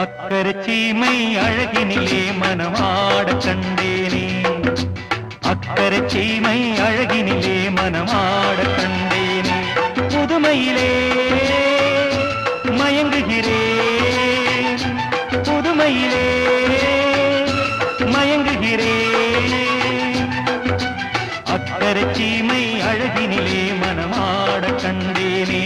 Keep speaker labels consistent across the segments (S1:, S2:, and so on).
S1: அக்கறை சீமை அழகினிலே மனமாட கண்டேனே, அக்கறை சீமை அழகினிலே மனமாட கண்டேனே, புதுமையிலே மயங்குகிறேன், புதுமையிலே மயங்குகிறேன், அக்கறை சீமை அழகினிலே மனமாட கண்டேனே.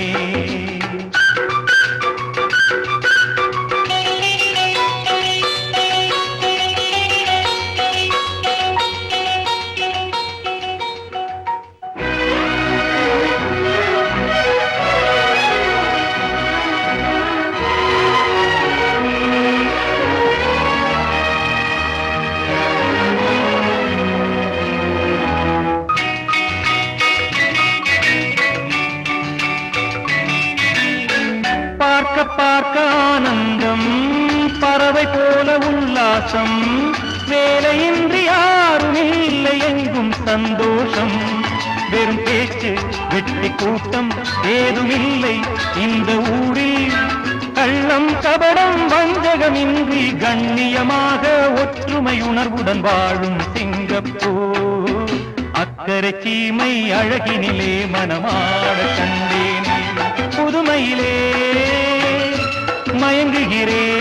S1: பார்க்க ஆனந்தம், பறவை போல உல்லாசம், வேலையின்றி யாரும் இல்லை எங்கும் சந்தோஷம், வெறும் பேச்சு வெற்றி கூட்டம் ஏதுமில்லை இந்த ஊரில், கள்ளம் கபடம் வஞ்சகமின்றி கண்ணியமாக ஒற்றுமை உணர்வுடன் வாழும் சிங்கப்பூர், அக்கறை சீமை அழகினிலே மனமாட கண்டேனே, புதுமையிலே மயங்குகிறேன்.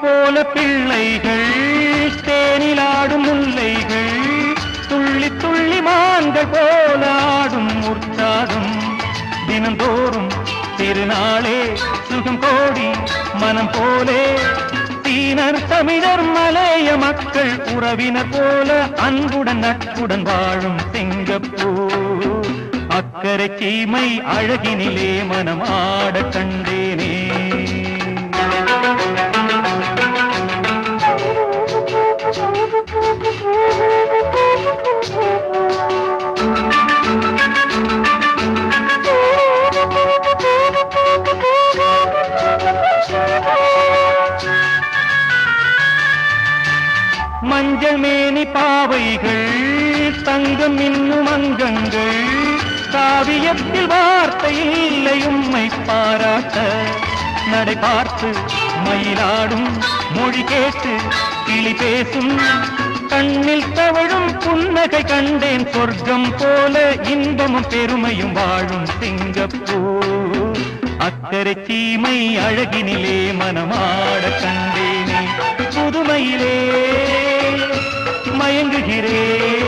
S1: போல பிள்ளைகள் தேனிலாடும் முல்லைகள், துள்ளி துள்ளி மான்கள் போல ஆடும் உற்சாகம், தினந்தோறும் திருநாளே சுகம் கோடி மனம் போலே, சீனர் தமிழர் மலைய மக்கள் உறவினர் போல அன்புடன் நட்புடன் வாழும் சிங்கப்பூர், அக்கறை சீமை அழகினிலே மனமாட கண்டேனே. மஞ்சள் மேனி பாவைகள், தங்கம் இன்னும் அங்கங்கள், காவியத்தில் வார்த்தை இல்லை உம்மை பாராட்ட, நடை பார்த்து மயிலாடும் மொழி கேட்டு கிளி பேசும், கண்ணில் தவழும் புன்னகை கண்டேன் சொர்க்கம் போல, இன்பமும் பெருமையும் வாழும் சிங்கப்பூர், அக்கறை சீமை அழகினிலே மனமாட கண்டேனே, புதுமையிலே மயங்குகிறேன்.